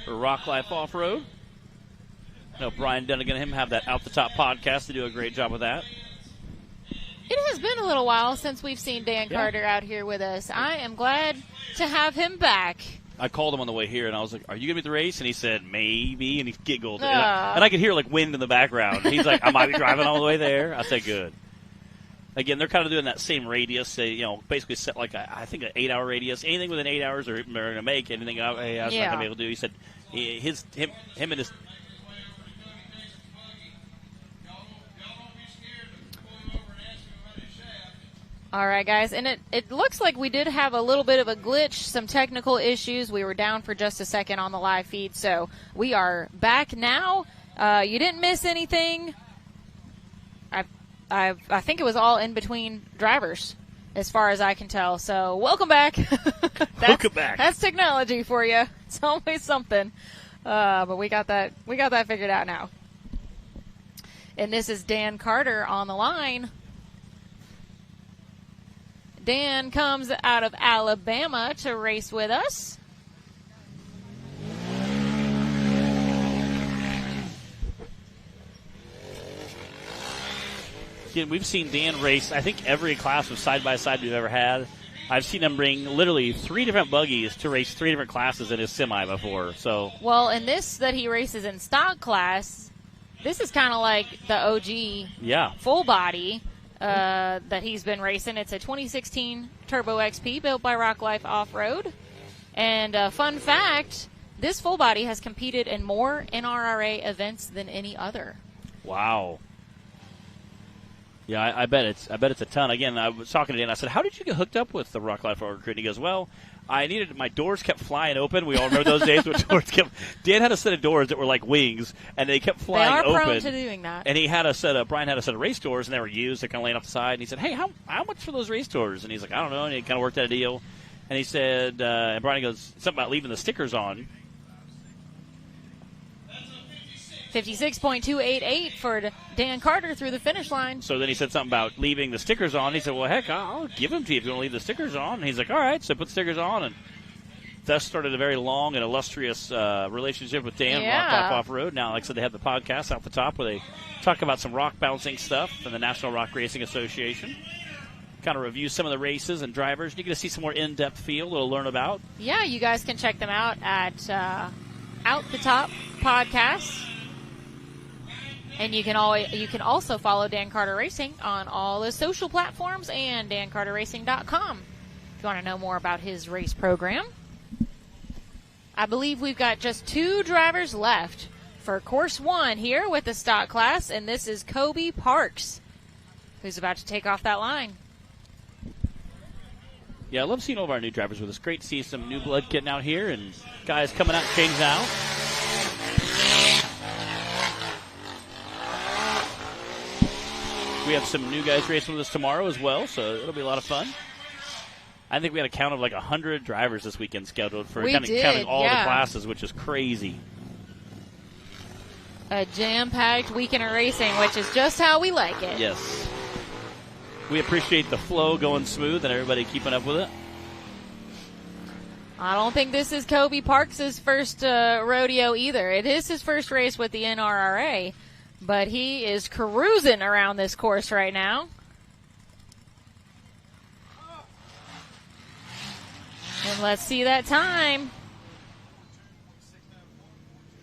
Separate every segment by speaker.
Speaker 1: for Rock Life Off-Road. I know Brian Dunnigan and him have that Out the Top podcast. They do a great job with that.
Speaker 2: It has been a little while since we've seen Dan Carter out here with us. I am glad to have him back.
Speaker 1: I called him on the way here, and I was like, are you going to be at the race? And he said, maybe, and he giggled. And I could hear, like, wind in the background. He's like, I might be driving all the way there. I said, good. Again, they're kind of doing that same radius. They, basically set, like, I think an 8-hour radius. Anything within 8 hours they're going to make. Anything I was not going to be able to do. He said him and his...
Speaker 2: All right, guys, and it looks like we did have a little bit of a glitch, some technical issues. We were down for just a second on the live feed, so we are back now. You didn't miss anything. I think it was all in between drivers, as far as I can tell. So welcome back.
Speaker 1: Welcome back.
Speaker 2: That's technology for you. It's always something. But we got that figured out now. And this is Dan Carter on the line. Dan comes out of Alabama to race with us.
Speaker 1: Again, we've seen Dan race, I think, every class of side-by-side we've ever had. I've seen him bring literally 3 different buggies to race 3 different classes in his semi before. So,
Speaker 2: well, and this that he races in stock class, this is kind of like the OG full body that he's been racing. It's a 2016 Turbo XP built by Rock Life Off-Road. And fun fact, this full body has competed in more NRRA events than any other.
Speaker 1: Wow. Yeah, I bet it's a ton. Again, I was talking to Dan. I said, "How did you get hooked up with the Rock Life Off-Road crew?" And he goes, "Well, my doors kept flying open. We all remember those days when doors kept. Dan had a set of doors that were like wings, and they kept flying open.
Speaker 2: They are prone to doing that.
Speaker 1: And Brian had a set of race doors, and they were used. They're kind of laying off the side. And he said, "Hey, how much for those race doors?" And he's like, "I don't know." And he kind of worked out a deal. And he said, and Brian goes something about leaving the stickers on.
Speaker 2: 56.288 for Dan Carter through the finish line.
Speaker 1: So then he said something about leaving the stickers on. He said, well, heck, I'll give them to you if you want to leave the stickers on. And he's like, all right. So put the stickers on. And thus started a very long and illustrious relationship with Dan, Rock Life Off-Road. Now, like I said, they have the podcast out the top where they talk about some rock bouncing stuff and the National Rock Racing Association. Kind of review some of the races and drivers. You're going to see some more in-depth feel to learn about.
Speaker 2: Yeah, you guys can check them out at Out the Top Podcast. And you can also follow Dan Carter Racing on all the social platforms and dancarterracing.com if you want to know more about his race program. I believe we've got just 2 drivers left for Course 1 here with the stock class, and this is Kobe Parks, who's about to take off that line.
Speaker 1: Yeah, I love seeing all of our new drivers with us. Great to see some new blood getting out here and guys coming out and changing out. We have some new guys racing with us tomorrow as well, so it'll be a lot of fun. I think we had a count of like 100 drivers this weekend scheduled for counting all the classes, which is crazy.
Speaker 2: A jam-packed weekend of racing, which is just how we like it.
Speaker 1: Yes. We appreciate the flow going smooth and everybody keeping up with it.
Speaker 2: I don't think this is Kobe Parks' first rodeo either. It is his first race with the NRRA. But he is cruising around this course right now. And let's see that time.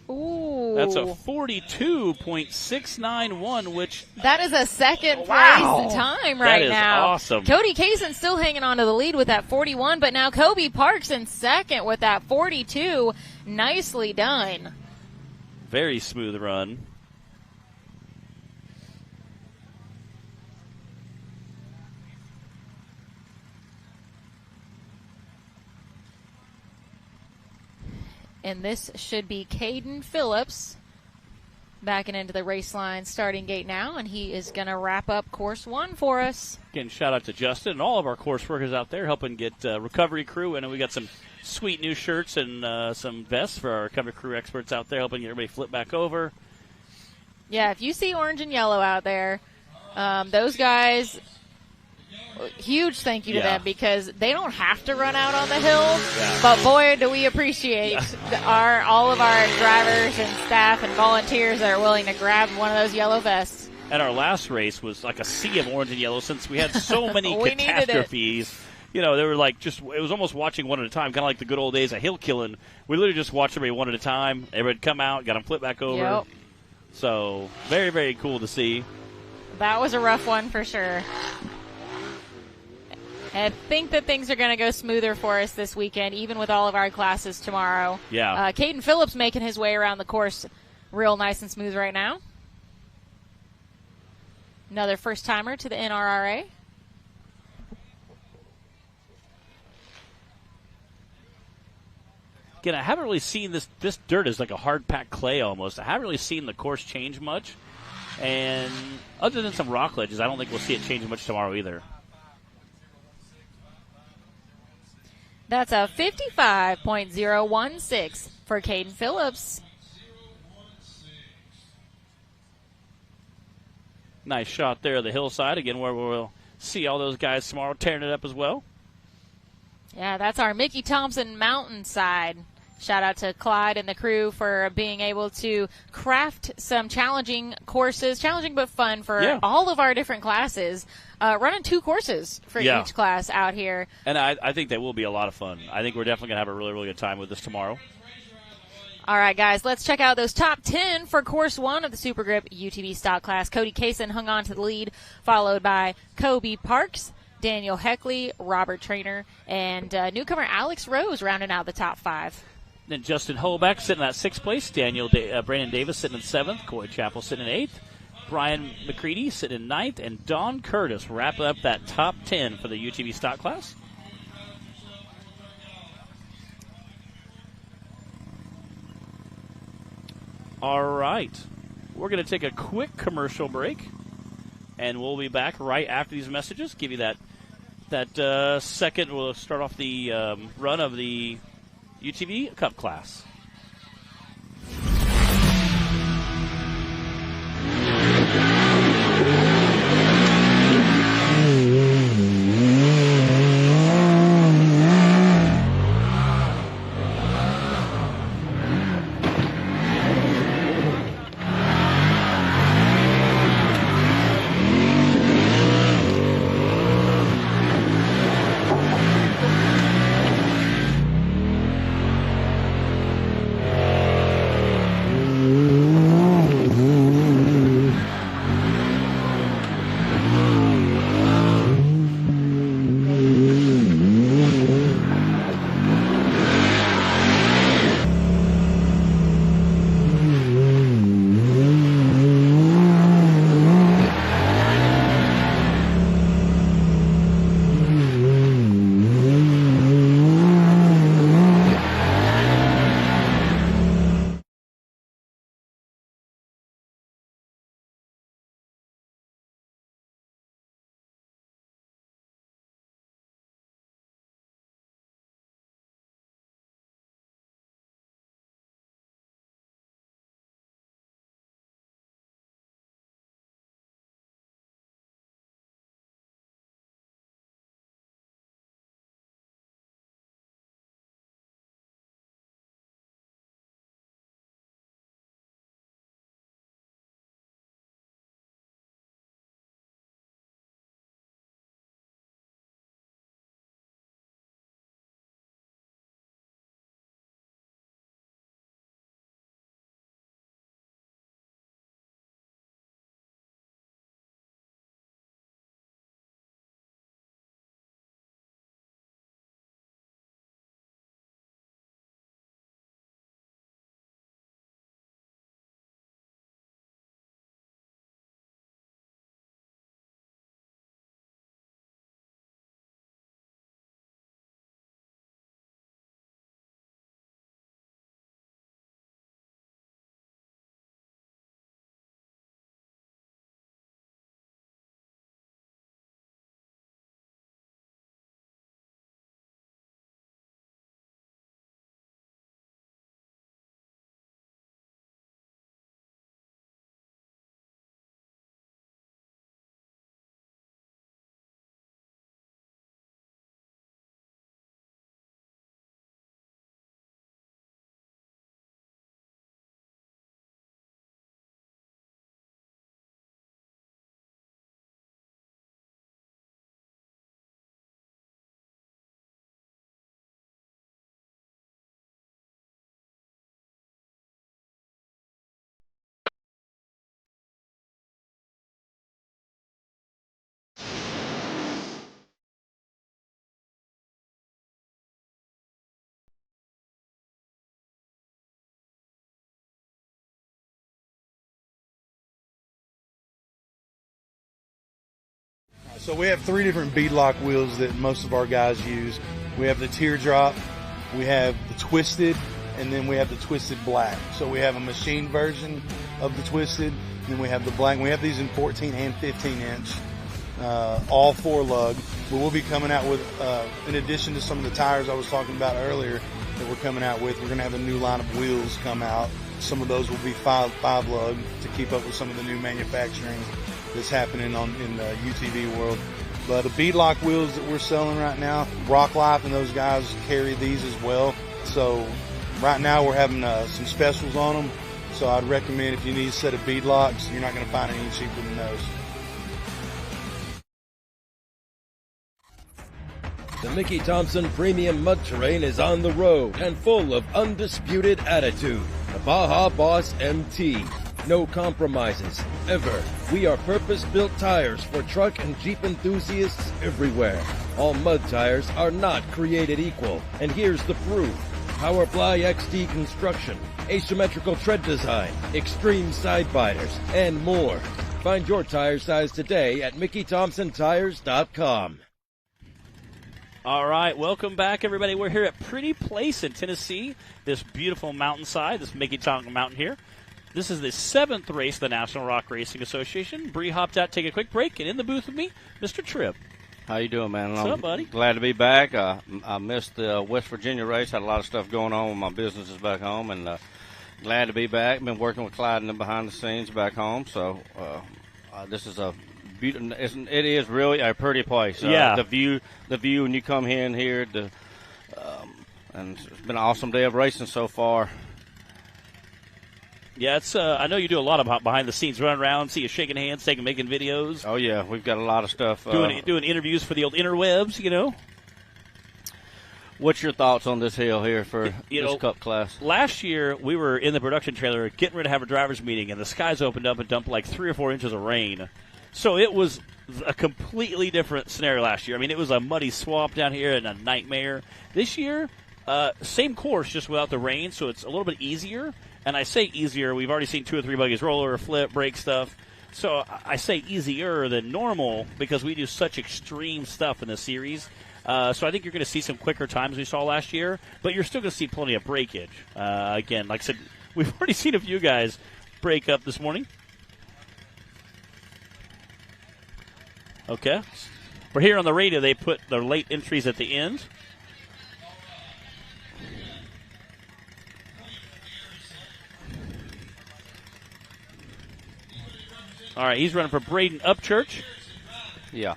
Speaker 2: Ooh.
Speaker 1: That's a 42.691, which...
Speaker 2: That is a second place time right now.
Speaker 1: That is awesome.
Speaker 2: Cody Kaysen still hanging on to the lead with that 41, but now Kobe Parks in second with that 42. Nicely done.
Speaker 1: Very smooth run.
Speaker 2: And this should be Caden Phillips backing into the race line starting gate now, and he is going to wrap up Course 1 for us.
Speaker 1: Again, shout out to Justin and all of our course workers out there helping get recovery crew. And we got some sweet new shirts and some vests for our recovery crew experts out there helping get everybody flip back over.
Speaker 2: Yeah, if you see orange and yellow out there, those guys huge thank you to
Speaker 1: Yeah.
Speaker 2: them because they don't have to run out on the hill,
Speaker 1: Yeah.
Speaker 2: but boy, do we appreciate all of our drivers and staff and volunteers that are willing to grab one of those yellow vests.
Speaker 1: And our last race was like a sea of orange and yellow since we had so many
Speaker 2: We needed it.
Speaker 1: catastrophes. You know, they were like it was almost watching one at a time, kind of like the good old days of hill killing. We literally just watched everybody one at a time. Everybody would come out, got them flipped back over.
Speaker 2: Yep.
Speaker 1: So, very, very cool to see.
Speaker 2: That was a rough one for sure. I think that things are going to go smoother for us this weekend, even with all of our classes tomorrow.
Speaker 1: Yeah.
Speaker 2: Caden Phillips making his way around the course real nice and smooth right now. Another first-timer to the NRRA.
Speaker 1: Again, I haven't really seen this. This dirt is like a hard-packed clay almost. I haven't really seen the course change much. And other than some rock ledges, I don't think we'll see it change much tomorrow either.
Speaker 2: That's a 55.016 for Caden Phillips.
Speaker 1: Nice shot there of the hillside, again, where we'll see all those guys tomorrow tearing it up as well.
Speaker 2: Yeah, that's our Mickey Thompson Mountainside. Shout out to Clyde and the crew for being able to craft some challenging courses, challenging but fun for all of our different classes. Running 2 courses for each class out here.
Speaker 1: And I think they will be a lot of fun. I think we're definitely going to have a really, really good time with this tomorrow.
Speaker 2: All right, guys, let's check out those top 10 for Course 1 of the SuperGrip UTV stock class. Cody Kaysen hung on to the lead, followed by Kobe Parks, Daniel Heckley, Robert Trainer, and newcomer Alex Rose rounding out the top 5.
Speaker 1: Then Justin Holbeck sitting at 6th place. Brandon Davis sitting in 7th. Coy Chappell sitting in 8th. Brian McCready sitting in 9th. And Don Curtis wrapping up that top 10 for the UTV stock class. All right. We're going to take a quick commercial break. And we'll be back right after these messages. Give you that second. We'll start off the run of the UTV Cup class.
Speaker 3: So we have 3 different beadlock wheels that most of our guys use. We have the teardrop, we have the twisted, and then we have the twisted black. So we have a machine version of the twisted, and then we have the black. We have these in 14 and 15 inch, all 4 lug. But we'll be coming out with, in addition to some of the tires I was talking about earlier that we're coming out with, we're going to have a new line of wheels come out. Some of those will be 5 lug to keep up with some of the new manufacturing that's happening in the UTV world. But the beadlock wheels that we're selling right now, Rock Life and those guys carry these as well. So right now we're having some specials on them. So I'd recommend if you need a set of beadlocks, you're not going to find any cheaper than those.
Speaker 4: The Mickey Thompson Premium Mud Terrain is on the road and full of undisputed attitude. The Baja Boss MT. No compromises, ever. We are purpose-built tires for truck and Jeep enthusiasts everywhere. All mud tires are not created equal, and here's the proof. Powerfly XD construction, asymmetrical tread design, extreme side biters, and more. Find your tire size today at MickeyThompsonTires.com.
Speaker 1: All right, welcome back, everybody. We're here at Pretty Place in Tennessee, this beautiful mountainside, this Mickey Thompson Mountain here. This is the 7th race of the National Rock Racing Association. Bree hopped out to take a quick break, and in the booth with me, Mr. Tripp.
Speaker 5: How you doing, man?
Speaker 1: What's up, buddy?
Speaker 5: Glad to be back. I missed the West Virginia race. Had a lot of stuff going on with my businesses back home, and glad to be back. Been working with Clyde in the behind the scenes back home, so this is a beautiful. It is really a pretty place.
Speaker 1: Yeah.
Speaker 5: The view when you come in here, and it's been an awesome day of racing so far.
Speaker 1: Yeah, it's. I know you do a lot of behind the scenes, running around, see you shaking hands, making videos.
Speaker 5: Oh yeah, we've got a lot of stuff.
Speaker 1: Doing interviews for the old interwebs, you know.
Speaker 5: What's your thoughts on this hill here for this Cup class?
Speaker 1: Last year we were in the production trailer getting ready to have a driver's meeting, and the skies opened up and dumped like 3 or 4 inches of rain. So it was a completely different scenario last year. I mean, it was a muddy swamp down here and a nightmare. This year, same course, just without the rain, so it's a little bit easier. And I say easier, we've already seen 2 or 3 buggies roll or flip, break stuff. So I say easier than normal because we do such extreme stuff in this series. So I think you're going to see some quicker times we saw last year, but you're still going to see plenty of breakage. Again, like I said, we've already seen a few guys break up this morning. Okay. We're here on the radio. They put their late entries at the end. All right, he's running for Braden Upchurch.
Speaker 5: Yeah.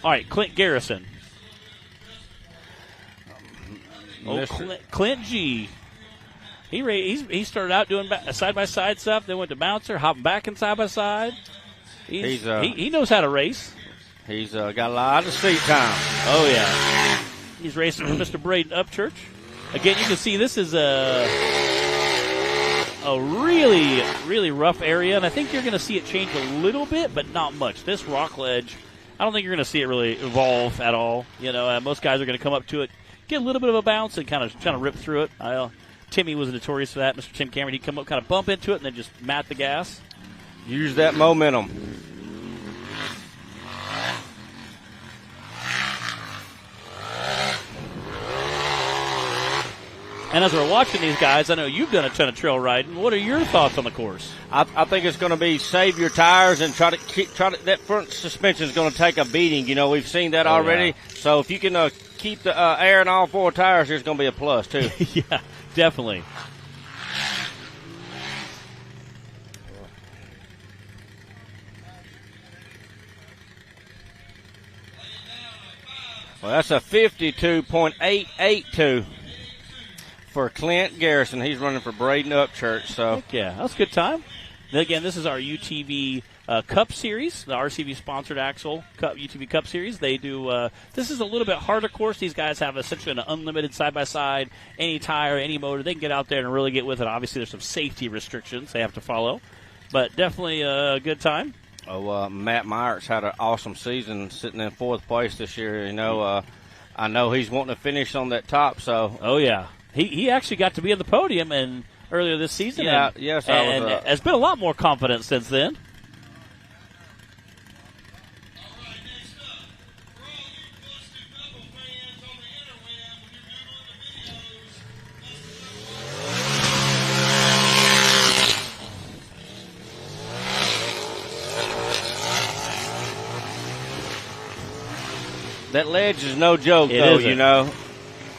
Speaker 1: All right, Clint Garrison. Clint G. He started out doing side-by-side stuff, then went to bouncer, hopping back in side-by-side. He knows how to race.
Speaker 5: He's got a lot of seat time.
Speaker 1: Oh, yeah. He's racing for Mr. Braden Upchurch. Again, you can see this is a really, really rough area, and I think you're going to see it change a little bit, but not much. This rock ledge, I don't think you're going to see it really evolve at all. You know, most guys are going to come up to it, get a little bit of a bounce, and kind of rip through it. Timmy was notorious for that. Mr. Tim Cameron, he'd come up, kind of bump into it, and then just mat the gas.
Speaker 5: Use that momentum.
Speaker 1: And as we're watching these guys, I know you've done a ton of trail riding. What are your thoughts on the course?
Speaker 5: I think it's going to be save your tires and try to that front suspension is going to take a beating. You know, we've seen that already.
Speaker 1: Yeah.
Speaker 5: So if you can keep the air in all 4 tires, there's going to be a plus too.
Speaker 1: Yeah, definitely.
Speaker 5: Well, that's a 52.882 for Clint Garrison. He's running for Braden Upchurch. So
Speaker 1: heck yeah, that's a good time. And again, this is our UTV Cup Series, the RCV sponsored Axle Cup UTV Cup Series. They do. This is a little bit harder course. These guys have essentially an unlimited side-by-side, any tire, any motor. They can get out there and really get with it. Obviously, there's some safety restrictions they have to follow, but definitely a good time.
Speaker 5: Oh, Matt Myers had an awesome season, sitting in 4th place this year. You know, I know he's wanting to finish on that top. So,
Speaker 1: oh yeah, he actually got to be on the podium and earlier this season.
Speaker 5: Yeah,
Speaker 1: and has been a lot more confident since then.
Speaker 5: That ledge is no joke,
Speaker 1: It
Speaker 5: though,
Speaker 1: isn't.
Speaker 5: you know.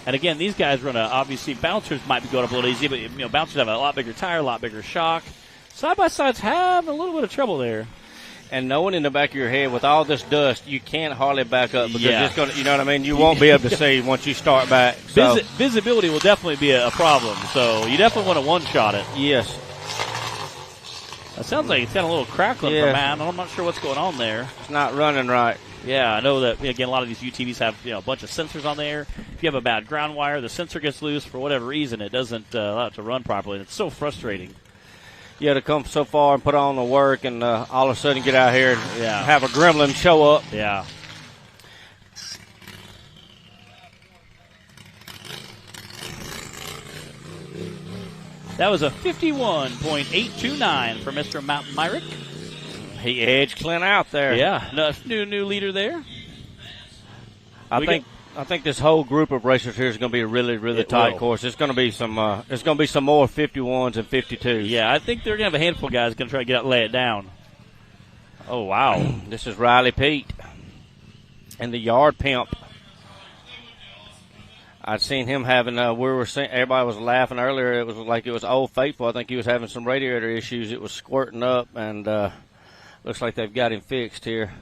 Speaker 1: And again, these guys run obviously bouncers might be going up a little easy, but bouncers have a lot bigger tire, a lot bigger shock. Side by sides have a little bit of trouble there.
Speaker 5: And knowing in the back of your head with all this dust, you can't hardly back up because
Speaker 1: Yeah.
Speaker 5: it's going to, you know what I mean? You won't be able to see once you start back. So,
Speaker 1: Visibility will definitely be a problem, so you definitely want to one-shot it.
Speaker 5: yes.
Speaker 1: It sounds like it's got a little crackling
Speaker 5: Yeah.
Speaker 1: for Matt. I'm not sure what's going on there.
Speaker 5: It's not running right.
Speaker 1: Yeah, I know that, again, a lot of these UTVs have a bunch of sensors on there. If you have a bad ground wire, the sensor gets loose for whatever reason. It doesn't allow it to run properly, and it's so frustrating.
Speaker 5: Yeah, to come so far and put on the work and all of a sudden get out here and
Speaker 1: Yeah.
Speaker 5: have a gremlin show up.
Speaker 1: Yeah. That was a 51.829 for Mr. Mountain Myrick.
Speaker 5: He edged Clint out there.
Speaker 1: Yeah, no, new leader there.
Speaker 5: I think this whole group of racers here is going to be a really, really tight
Speaker 1: will.
Speaker 5: course. It's going to be some. It's going to be some more 51s and 52s.
Speaker 1: Yeah, I think they're going to have a handful of guys going to try to get out and lay it down. Oh, wow.
Speaker 5: This is Riley Pete and the yard pimp. I'd seen him having. Everybody was laughing earlier. It was like it was Old Faithful. I think he was having some radiator issues. It was squirting up, and looks like they've got him fixed here.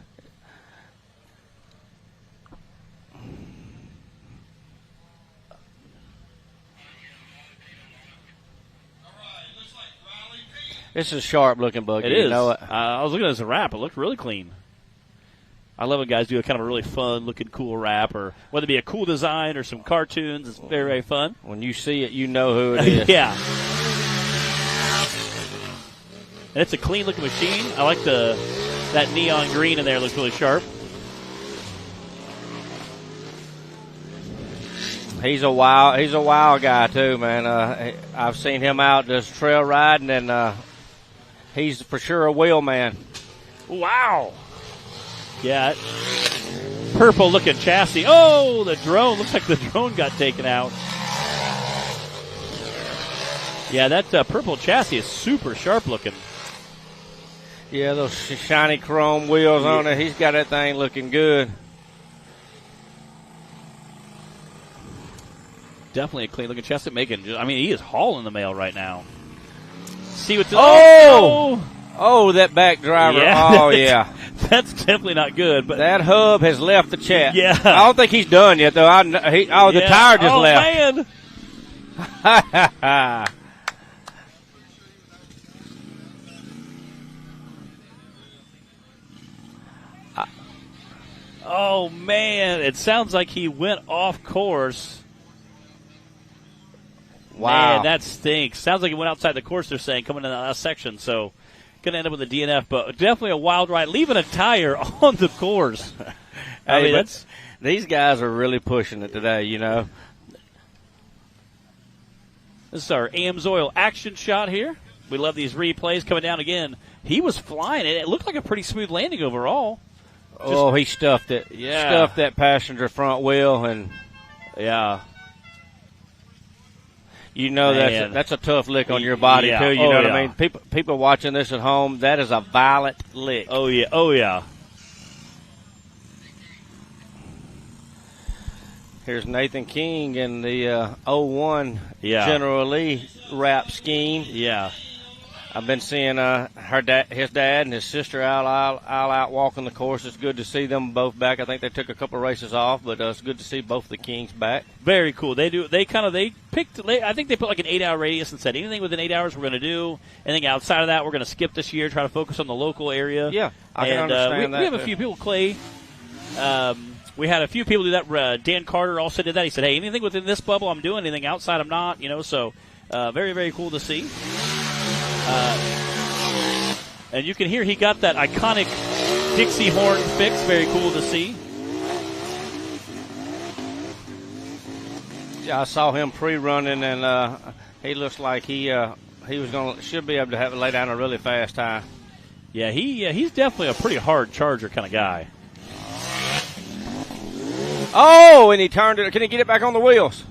Speaker 5: This is a sharp-looking buggy.
Speaker 1: It is.
Speaker 5: You know it.
Speaker 1: I was looking at this wrap. It looked really clean. I love when guys do a kind of a really fun-looking, cool wrap, or whether it be a cool design or some cartoons. It's very, very fun.
Speaker 5: When you see it, you know who it is.
Speaker 1: Yeah. And it's a clean-looking machine. I like that neon green in there. Looks really sharp.
Speaker 5: He's a wild guy too, man. I've seen him out just trail riding, and he's for sure a wheel man.
Speaker 1: Wow. Yeah. Purple-looking chassis. Oh, the drone. Looks like the drone got taken out. Yeah, that purple chassis is super sharp-looking.
Speaker 5: Yeah, those shiny chrome wheels on it. He's got that thing looking good.
Speaker 1: Definitely a clean-looking chassis. He is hauling the mail right now. See what the...
Speaker 5: Oh, that back driver.
Speaker 1: Yeah.
Speaker 5: Oh, yeah.
Speaker 1: That's definitely not good. But
Speaker 5: that hub has left the chat.
Speaker 1: Yeah.
Speaker 5: I don't think he's done yet, though. The tire just left.
Speaker 1: Man. Oh, man. It sounds like he went off course.
Speaker 5: Wow.
Speaker 1: Man, that stinks. Sounds like he went outside the course, they're saying, coming in the last section. So, going to end up with a DNF, but definitely a wild ride. Leaving a tire on the course.
Speaker 5: These guys are really pushing it today, you know.
Speaker 1: This is our AMSoil action shot here. We love these replays coming down again. He was flying it. It looked like a pretty smooth landing overall.
Speaker 5: He stuffed it.
Speaker 1: Yeah.
Speaker 5: Stuffed that passenger front wheel, and
Speaker 1: yeah.
Speaker 5: You know that's a tough lick on your body too. You know what I mean? People watching this at home, that is a violent lick.
Speaker 1: Oh yeah. Oh yeah.
Speaker 5: Here's Nathan King in the 01 General Lee wrap scheme.
Speaker 1: Yeah.
Speaker 5: I've been seeing his dad and his sister out walking the course. It's good to see them both back. I think they took a couple of races off, but it's good to see both the Kings back.
Speaker 1: Very cool. I think they put like an 8-hour radius and said anything within 8 hours we're going to do. Anything outside of that we're going to skip this year. Try to focus on the local area.
Speaker 5: Yeah, I can understand that.
Speaker 1: We have a few people. Clay. We had a few people do that. Dan Carter also did that. He said, "Hey, anything within this bubble I'm doing. Anything outside I'm not." So very, very cool to see. And you can hear he got that iconic Dixie horn fix. Very cool to see.
Speaker 5: Yeah, I saw him pre-running, and he looks like he should be able to lay down a really fast time.
Speaker 1: Yeah, he's definitely a pretty hard charger kind of guy.
Speaker 5: Oh, and he turned it. Can he get it back on the wheels?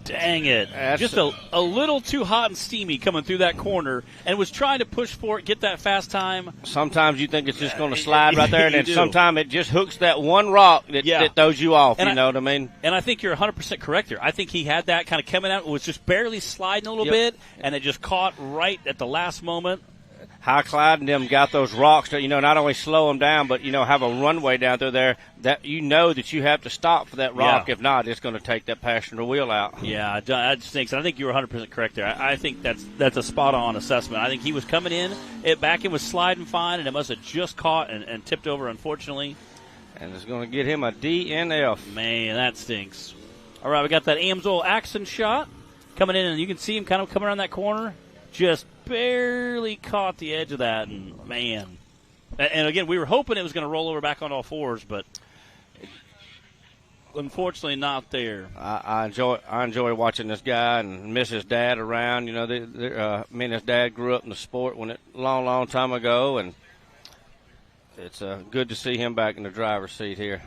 Speaker 1: Dang it. Just a little too hot and steamy coming through that corner, and was trying to push for it, get that fast time.
Speaker 5: Sometimes you think it's just going to slide right there, and then sometimes it just hooks that one rock that throws you off, you know what I mean?
Speaker 1: And I think you're 100% correct there. I think he had that kind of coming out. It was just barely sliding a little bit, and it just caught right at the last moment.
Speaker 5: High Clyde and them got those rocks to, not only slow them down, but, have a runway down through there that that you have to stop for that rock. If not, it's going to take that passenger wheel out.
Speaker 1: Yeah, I just think so. I think you were 100% correct there. I think that's a spot-on assessment. I think he was coming in, back end was sliding fine, and it must have just caught and tipped over, unfortunately.
Speaker 5: And it's going to get him a DNF.
Speaker 1: Man, that stinks. All right, we got that Amsoil accent shot coming in, and you can see him kind of coming around that corner. Just barely caught the edge of that, and man. And again, we were hoping it was going to roll over back on all fours, but unfortunately not there.
Speaker 5: I enjoy watching this guy and miss his dad around. Me and his dad grew up in the sport long time ago, and it's good to see him back in the driver's seat here.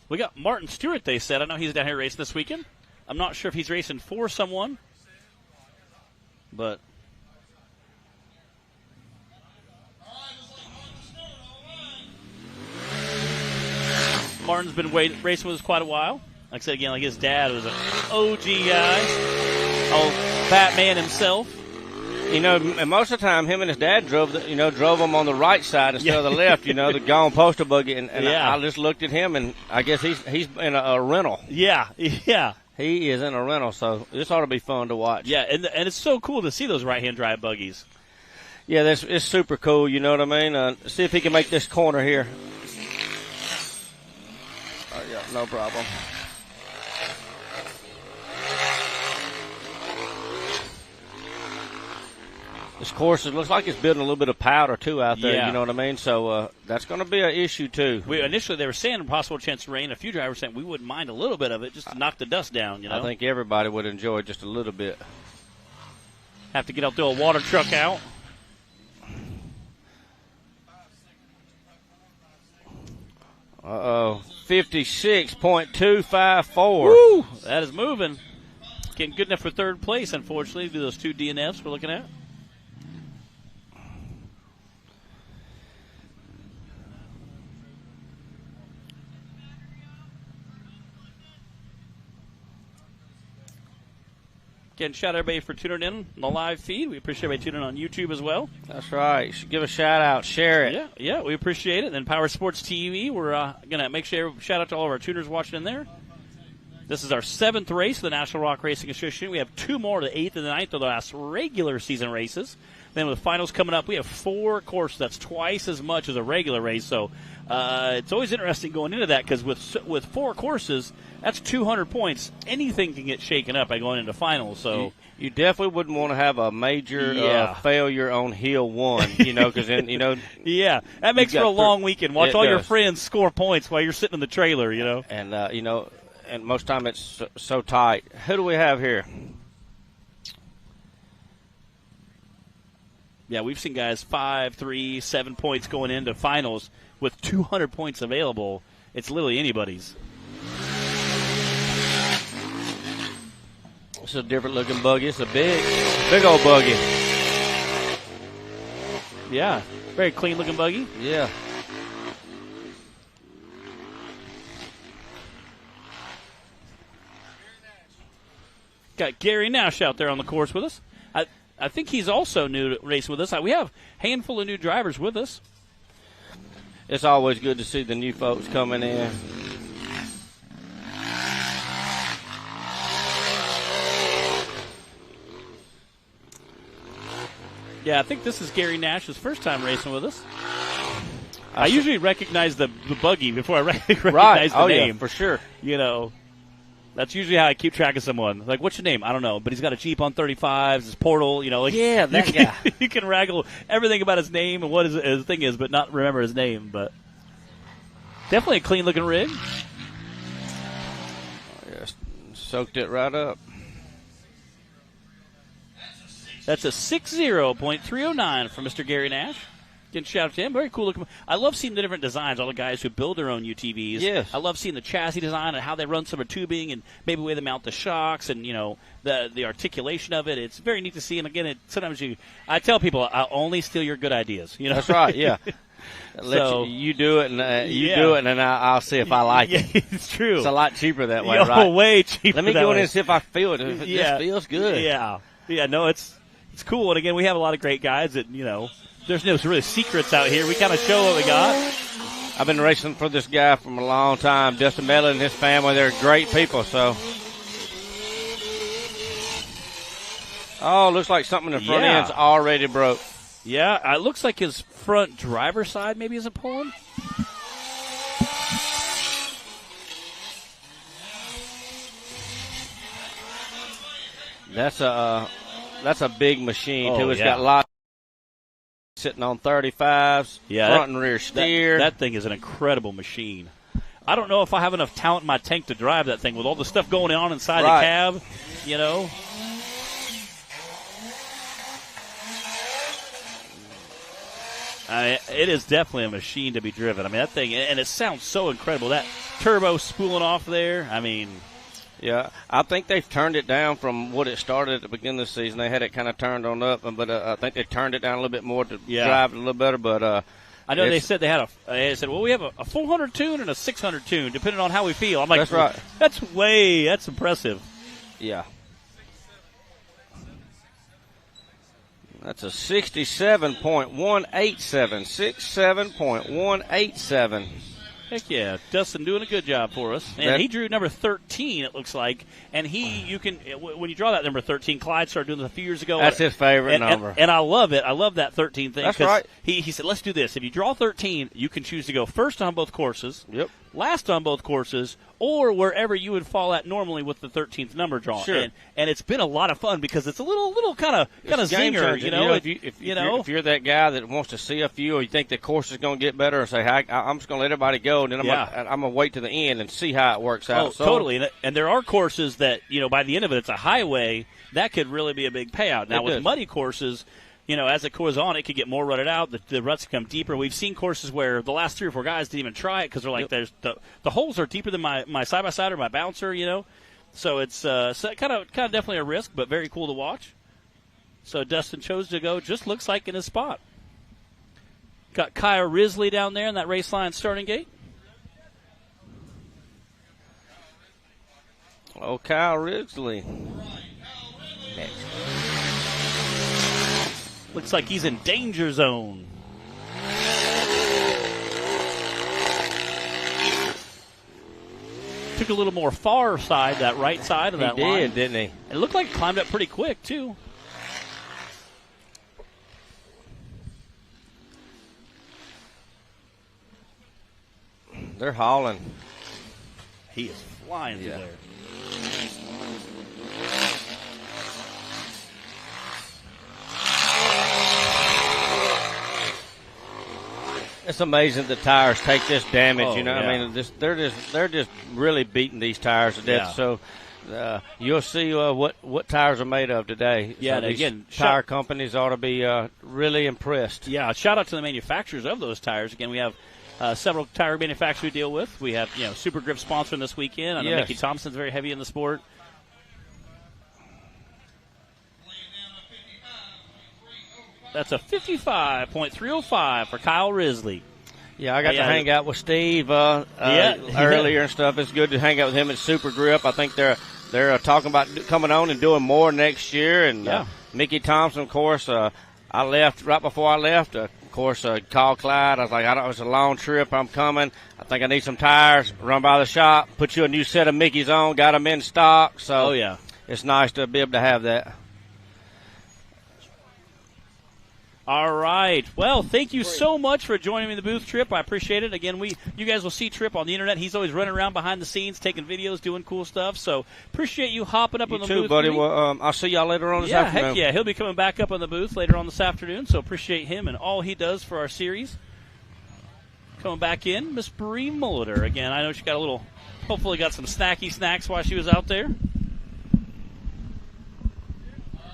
Speaker 1: We got Martin Stewart, they said. I know he's down here racing this weekend. I'm not sure if he's racing for someone. But Martin's been racing with us quite a while. Like I said again, his dad was an OG guy, old Batman himself.
Speaker 5: And most of the time, him and his dad drove them on the right side instead of the left. The gone postal buggy, and I just looked at him, and I guess he's in a rental.
Speaker 1: Yeah.
Speaker 5: He is in a rental, so this ought to be fun to watch.
Speaker 1: Yeah, and it's so cool to see those right-hand drive buggies.
Speaker 5: Yeah, it's super cool, you know what I mean? See if he can make this corner here. Oh, yeah, no problem. This course, it looks like it's building a little bit of powder, too, out there, you know what I mean? So that's going to be an issue, too.
Speaker 1: Initially, they were saying a possible chance of rain. A few drivers saying we wouldn't mind a little bit of it just to knock the dust down,
Speaker 5: I think everybody would enjoy it just a little bit.
Speaker 1: Have to get out, throw a water truck out.
Speaker 5: Uh-oh. 56.254.
Speaker 1: Woo! That is moving. Getting good enough for third place, unfortunately, to those two DNFs we're looking at. Again, shout out everybody for tuning in on the live feed. We appreciate everybody tuning in on YouTube as well.
Speaker 5: That's right. You should give a shout out. Share it.
Speaker 1: Yeah, we appreciate it. And then Power Sports TV, we're going to make sure shout out to all of our tuners watching in there. This is our 7th race of the National Rock Racing Association. We have 2 more, the 8th and the 9th, of the last regular season races. Then with the finals coming up, we have 4 courses. That's twice as much as a regular race. So it's always interesting going into that because with 4 courses, that's 200 points. Anything can get shaken up by going into finals. So
Speaker 5: you definitely wouldn't want to have a major failure on hill 1, because then,
Speaker 1: Yeah, that makes for a long weekend. Watch all your friends score points while you're sitting in the trailer,
Speaker 5: And, and most time it's so tight. Who do we have here?
Speaker 1: Yeah, we've seen guys 5, 3, 7 points going into finals with 200 points available. It's literally anybody's.
Speaker 5: It's a different looking buggy. It's a big old buggy.
Speaker 1: Yeah, very clean looking buggy.
Speaker 5: Yeah.
Speaker 1: Got Gary Nash out there on the course with us. I think he's also new to racing with us. We have a handful of new drivers with us.
Speaker 5: It's always good to see the new folks coming in.
Speaker 1: Yeah, I think this is Gary Nash's first time racing with us. I usually recognize the buggy before I recognize the name.
Speaker 5: Yeah, for sure.
Speaker 1: That's usually how I keep track of someone. Like, what's your name? I don't know, but he's got a Jeep on 35s, his Portal,
Speaker 5: Yeah, that guy.
Speaker 1: You can wrangle everything about his name and what his thing is, but not remember his name. But definitely a clean-looking rig.
Speaker 5: Just soaked it right up.
Speaker 1: That's a 60.309 for Mr. Gary Nash. Again, shout out to him. Very cool looking. I love seeing the different designs, all the guys who build their own UTVs.
Speaker 5: Yes.
Speaker 1: I love seeing the chassis design and how they run some of the tubing and maybe where they mount the shocks and, the articulation of it. It's very neat to see. And, again, sometimes I tell people, I'll only steal your good ideas.
Speaker 5: That's right, yeah. You do it, and do it, and then I'll see if I like it.
Speaker 1: It's true.
Speaker 5: It's a lot cheaper that way, right?
Speaker 1: Way cheaper.
Speaker 5: Let me go in and see if I feel it. If it just feels good.
Speaker 1: Yeah. No, it's cool. And again, we have a lot of great guys that there's no really secrets out here. We kind of show what we got.
Speaker 5: I've been racing for this guy from a long time. Dustin Mellon and his family, they're great people. So, looks like something in the front end's already broke.
Speaker 1: Yeah, it looks like his front driver's side maybe isn't pulling.
Speaker 5: That's a big machine too. It's got lots sitting on 35s, front and rear steer.
Speaker 1: That thing is an incredible machine. I don't know if I have enough talent in my tank to drive that thing with all the stuff going on inside the cab, it is definitely a machine to be driven. I mean, that thing, and it sounds so incredible. That turbo spooling off there,
Speaker 5: Yeah, I think they've turned it down from what it started at the beginning of the season. They had it kind of turned on up, but I think they turned it down a little bit more to drive it a little better. But
Speaker 1: I know they said well, we have a 400 tune and a 600 tune, depending on how we feel. I'm like,
Speaker 5: that's right.
Speaker 1: That's impressive.
Speaker 5: Yeah. That's a 67.187. 67.187.
Speaker 1: Heck yeah, Dustin doing a good job for us. And he drew number 13, it looks like. And when you draw that number 13, Clyde started doing this a few years ago.
Speaker 5: That's his favorite number.
Speaker 1: And I love it. I love that 13 thing.
Speaker 5: That's right.
Speaker 1: He said, let's do this. If you draw 13, you can choose to go first on both courses, last on both courses, or wherever you would fall at normally with the 13th number drawn.
Speaker 5: Sure.
Speaker 1: And it's been a lot of fun because it's a little kind of zinger,
Speaker 5: If you're that guy that wants to see a few, or you think the course is going to get better, or say, hey, I'm just going to let everybody go, and then I'm going to wait to the end and see how it works out.
Speaker 1: Oh, totally. And there are courses that, by the end of it, it's a highway. That could really be a big payout. Now, with muddy courses, as it goes on, it could get more rutted out. The ruts become deeper. We've seen courses where the last 3 or 4 guys didn't even try it because they're like, there's the holes are deeper than my side-by-side or my bouncer, So it's kind of definitely a risk, but very cool to watch. So Dustin chose to go, just looks like in his spot. Got Kyle Risley down there in that race line starting gate.
Speaker 5: Oh, Kyle Risley.
Speaker 1: Next. Looks like he's in danger zone. Took a little more far side, that right side of that line.
Speaker 5: He did, didn't he?
Speaker 1: It looked like he climbed up pretty quick, too.
Speaker 5: They're hauling.
Speaker 1: He is flying through there.
Speaker 5: It's amazing the tires take this damage.
Speaker 1: Oh,
Speaker 5: I mean, they're just really beating these tires to death.
Speaker 1: Yeah.
Speaker 5: So you'll see what tires are made of today.
Speaker 1: Yeah,
Speaker 5: so
Speaker 1: and again,
Speaker 5: tire companies ought to be really impressed.
Speaker 1: Yeah, shout out to the manufacturers of those tires. Again, we have several tire manufacturers we deal with. We have SuperGrip sponsoring this weekend. I know Mickey Thompson's very heavy in the sport. That's a 55.305 for Kyle Risley.
Speaker 5: Yeah, I got to hang out with Steve earlier and stuff. It's good to hang out with him at SuperGrip. I think they're talking about coming on and doing more next year. And Mickey Thompson, of course, I left right before I left. Of course, called Clyde. I was like, it's a long trip. I'm coming. I think I need some tires. Run by the shop. Put you a new set of Mickey's on. Got them in stock. So it's nice to be able to have that.
Speaker 1: All right. Well, thank you so much for joining me in the booth, Trip. I appreciate it. Again, you guys will see Trip on the internet. He's always running around behind the scenes, taking videos, doing cool stuff. So appreciate you hopping up on the booth.
Speaker 5: You too, buddy. Well, I'll see y'all later on this afternoon.
Speaker 1: Heck yeah. He'll be coming back up on the booth later on this afternoon. So appreciate him and all he does for our series. Coming back in, Miss Bree Molitor. Again, I know she hopefully got some snacky snacks while she was out there.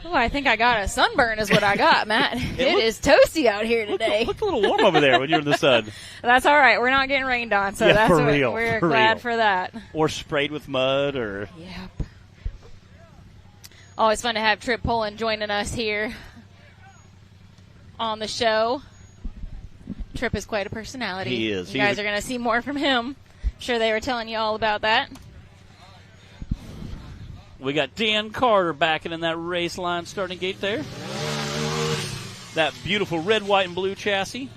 Speaker 2: Oh, I think I got a sunburn is what I got, Matt. It is toasty out here today.
Speaker 1: Looked a little warm over there when you're in the sun.
Speaker 2: That's all right. We're not getting rained on, so that's
Speaker 1: for real,
Speaker 2: we're
Speaker 1: for
Speaker 2: glad
Speaker 1: real.
Speaker 2: for that.
Speaker 1: Or sprayed with mud or...
Speaker 2: Yep. Always fun to have Trip Poland joining us here on the show. Trip is quite a personality.
Speaker 1: He is.
Speaker 2: You guys are going to see more from him. I'm sure they were telling you all about that.
Speaker 1: We got Dan Carter backing in that race line starting gate there. That beautiful red, white, and blue chassis.